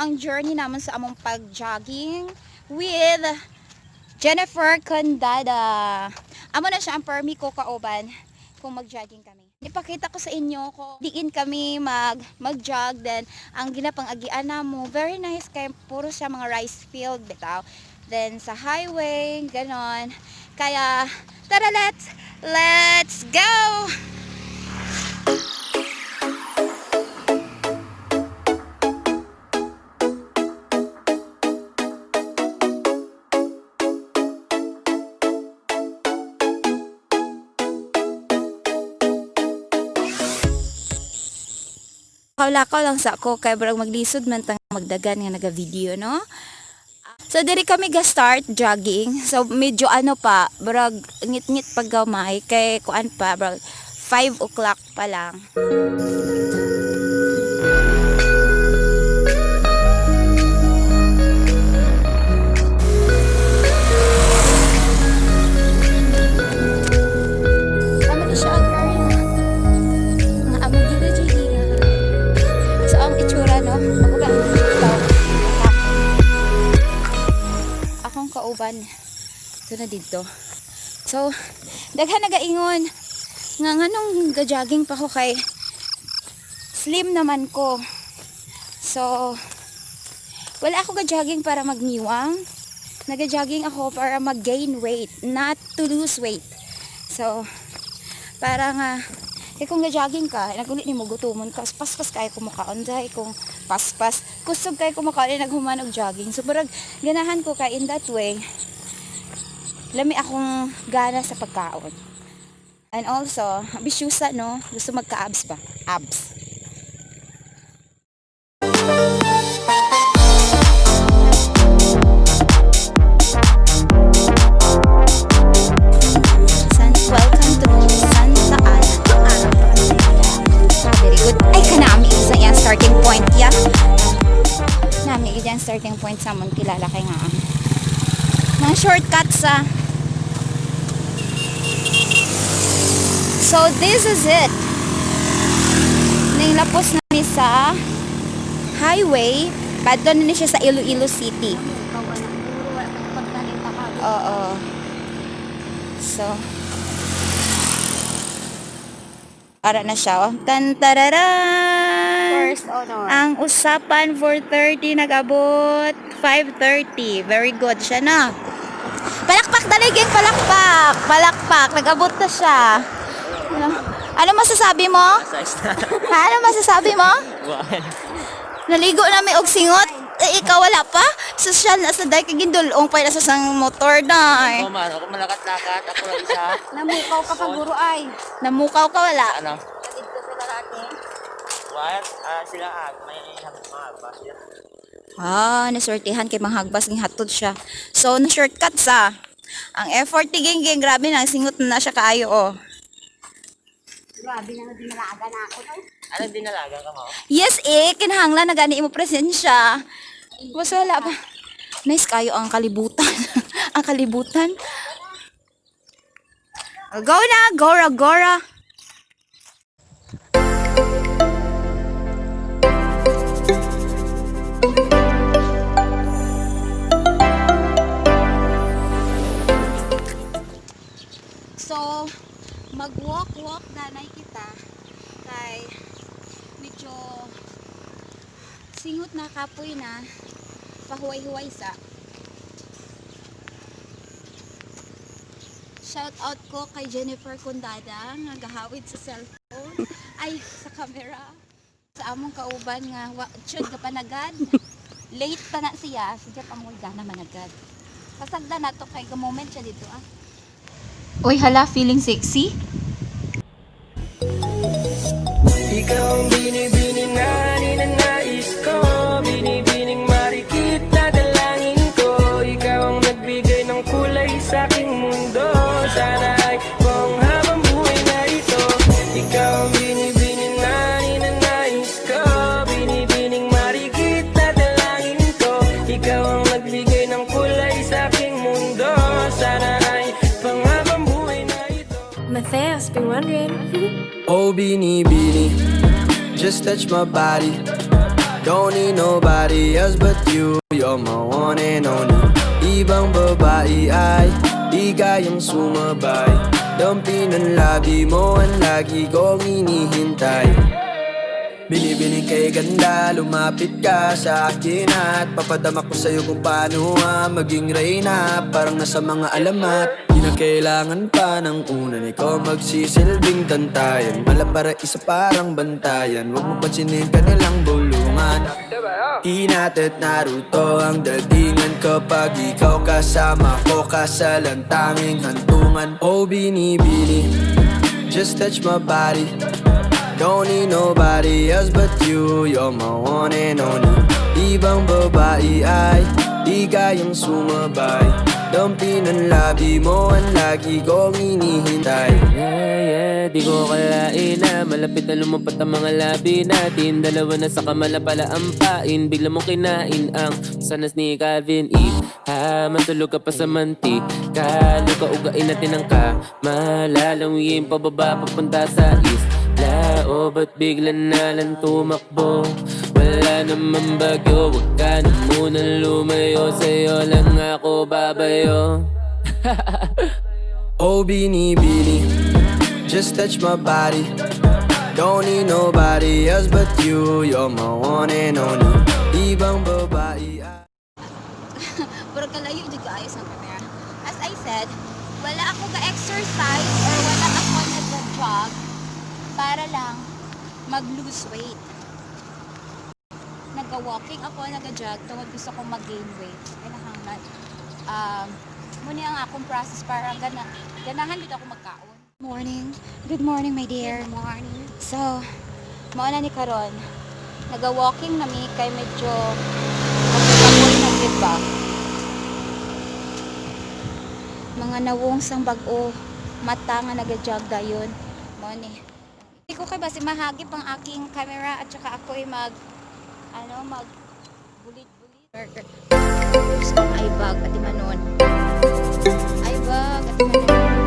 ang journey naman sa among pag-jogging with Jennifer Condada. Amo na siya ang permi ko kauban kung mag-jogging kami. Ipakita ko sa inyo kung diin kami mag-jog, then ang ginapang-agian na mo, very nice kay puro siya mga rice field bitaw. Then sa highway, ganon. Kaya tara, let's go! Lakaw lang sa ako kay brag maglisod man tang magdagan nga naga-video, no? So diri kami ga-start jogging. So medyo ano pa, brag ngit-ngit pag gamay kay kuan pa brag 5 o'clock pa lang. Kauban ito na dito. So daghan nagaingon nga nganong ga-jogging pa ko kay slim naman ko. So wala ako ga-jogging para magniwang, naga-jogging ako para mag-gain weight, not to lose weight. So para nga kung ga-jogging ka nagulit ni mo gutumon ka, paspas kay kumukaon dai kung paspas kusog kay kumakaon naghuman og jogging. So parang ganahan ko kay in that way lami akong gana sa pagkaon. And also bisyusa, no, gusto magka-abs ba? Abs. Welcome to Santa Ana. Very good. Ay kanami isa yan starting point ya. Nami yan starting point sa mon kilala kay nga. Mga shortcuts sa. So this is it. Nilapos na ni sa highway, padto na ni siya sa Iloilo City. Oo. So para na siya. Tan tararan. First honor. Ang usapan 4:30 nag-abot 5:30. Very good siya na. Palakpak daliging palakpak. Palakpak nag-abot na siya. Ano masasabi mo? Ano masasabi mo? Naligo na may og singot. Eh, ikaw wala pa? Social na sa day kagindulong pa na sa sang motor na. Oo man, ako malakat-lakat, ako lang isa. Namukaw ka pa guro ay. Namukaw ka wala? Ano? Dito sila ate. What? Sila may mga sila. Nasortihan kay manghagbas ng hatod siya. So, na-shortcut sa. Ang effort tiging grabe na, singot na siya kaayo, oh. Grabe na dinalaga na ako. Ano dinalaga ka mo? Yes, kinahanglan na gani mo presensya. Mas wala ba? Nice kayo ang kalibutan. Ang kalibutan. Go na, gora. So, mag-walk nanay kita kay medyo singot na kapoy na pahuway-huway sa. Shout out ko kay Jennifer Condada nga gahawid sa cellphone ay sa camera sa among kauban nga chud ka panagad. Late pa na siya pa mo gana managad. Pasagda na to kay moment siya dito ah. Uy, hala, feeling sexy? Ikaw ang binibining na ninanais ko, binibining marikit na dalangin ko. Ikaw ang nagbigay ng kulay sa aking mundo. Sana ay buong habang buhay na ito. Ikaw ang binibining na ninanais ko, binibining marikit na dalangin ko. Ikaw ang nagbigay ng kulay sa aking mundo. Sana ay panghabang buhay na ito. Matthias, been wondering. Oh, Beanie Beanie, just touch my body. Don't need nobody else but you. You're my one and only. Ibang babae ay di kayang sumabay. Dampi ng labi mo ang lagi kong inihintay. Binibining kay ganda, lumapit ka sa akin at papadama ko sa'yo kung paano maging reyna. Parang nasa mga alamat, di na kailangan pa ng unan. Ikaw magsisilbing tantayan, malapara isa parang bantayan. Huwag mo pansinin ka nilang bulungan. Hinat at naruto ang datingan kapag ikaw kasama ko. Kasalang tanging hantungan. Oh binibini, just touch my body. Don't need nobody else but you. You're my one and only. Ibang babae ay di kayang sumabay. Dampi ng labi mo ang lagi kong inihintay. Di ko kalain na malapit na lumampat ang mga labi natin. Dalawa na sa kamala pala ang pain. Bigla mong kinain ang sanas ni Calvin E. Matulog ka pa sa mantika. Luka ugain natin ang kamalalawin pababa papunta sa east. Lao, ba't bigla na lang tumakbo? Wala naman bagyo, wag ka na munang lumayo. Sa'yo lang ako babayo. Oh binibini, just touch my body. Don't need nobody else but you. You're my one and only. Ibang babae ay Pero kalayo di ayos ang camera. As I said, wala ako ka-exercise or wala ako nag-jog para lang mag-lose weight. Nag-walking ako, nag-jog tungkol gusto kong mag-gain weight. Kailangan muna ang akong process para ganahan dito ako magkaon. Good morning my dear. Good morning. So, mauna ni karon. Nag-walking na mi kay medyo magkakapoy na diba? Mga nawong sang bag-o mata nga nag-jog dayon. Mo ni. Hindi ko kay basi mahagip ang aking camera at saka ako ay mag bulit-bulit. Gusto kong eye bag at imanon. Eye bag at imanon.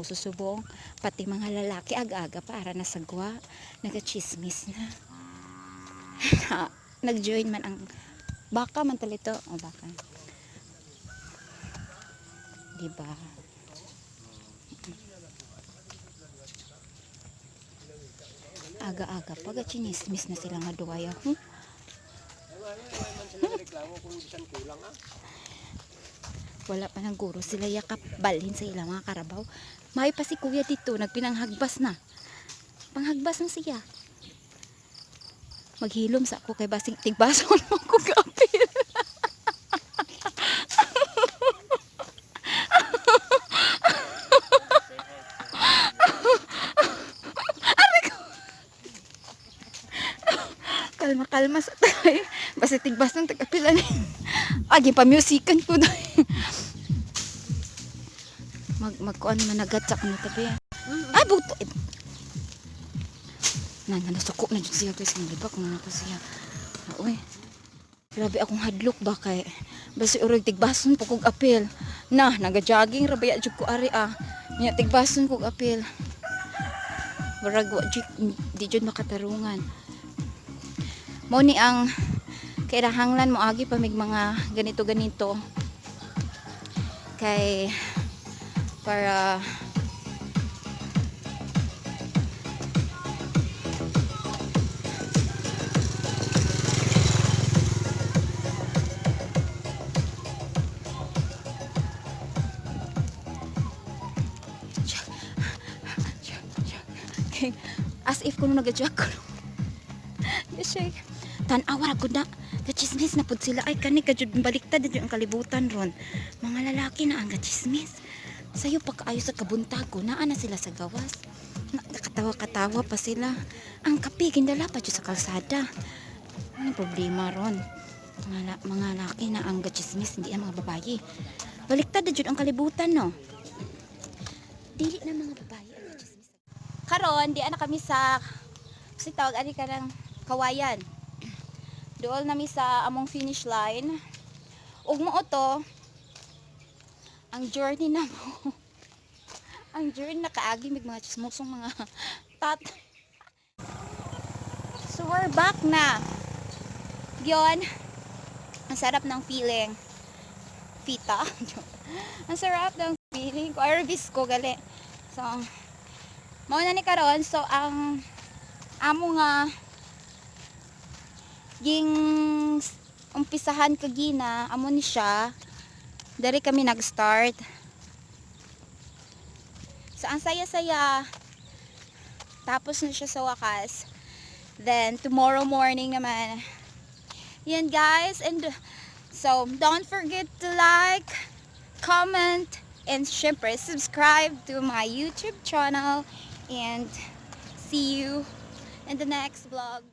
Susubong, pati mga lalaki aga-aga para nasagwa, nagachismis na. Nag-join man ang baka man talito, o baka. Diba? Aga-aga pag chinismis na sila nga duwaya. Wala pa ng guro sila yakap balhin sa ilang mga karabaw. May pa si kuya dito, nagpinanghagbas na. Panghagbas na siya. Maghilom sa ako kay basing tigbason mo ko kapil. kalma sa tayo. Basta tigbas ng tagapilan. Agi pa musican ko doon. Magkuan managat sa kuno tabi. Ay buto. Nasukok na dyan siya guys. Nalibak na ako siya. Uy. Grabe akong hadlok ba kay. Basta urog tigbason po kong apil. Naga-jogging rabaya dyan ko ari Niya tigbason kong apil. Barag di dyan makatarungan. Mo ni ang kairahanglan mo agi pa mig mga ganito-ganito. Kay para as if kuno nag-jog ko. Tan-awar ko na. Kachismis na pud sila. Ay kani kajud baliktad dito ang kalibutan ron. Mga lalaki na ang kachismis. Sayo pa kaayo sa kabuntag ko. Naa na sila sa gawas. Nakatawa-katawa pa sila. Ang kape gindala pa dyan sa kalsada. Ano problema ron? Mga lalaki na ang kachismis. Hindi ang mga babae. Baliktad dito ang kalibutan no. Dili na mga babae ang kachismis. Karon, di na kami sa kasi tawag ani ka ng Kawayan. Dool nami sa among finish line. Ug mo to ang journey na mo. Ang journey na kaagi mig mga chismosong mga tat. So we're back na. Yon. Ang sarap ng feeling. Pita. Ang sarap ng feeling ko. Arbis ko gali. So mao na ni karon. So ang amo nga ging umpisahan kagina amo ni siya dari kami nag-start. So ang saya-saya tapos na siya sa wakas. Then tomorrow morning naman yan guys, and so don't forget to like, comment, and syempre subscribe to my YouTube channel, and see you in the next vlog.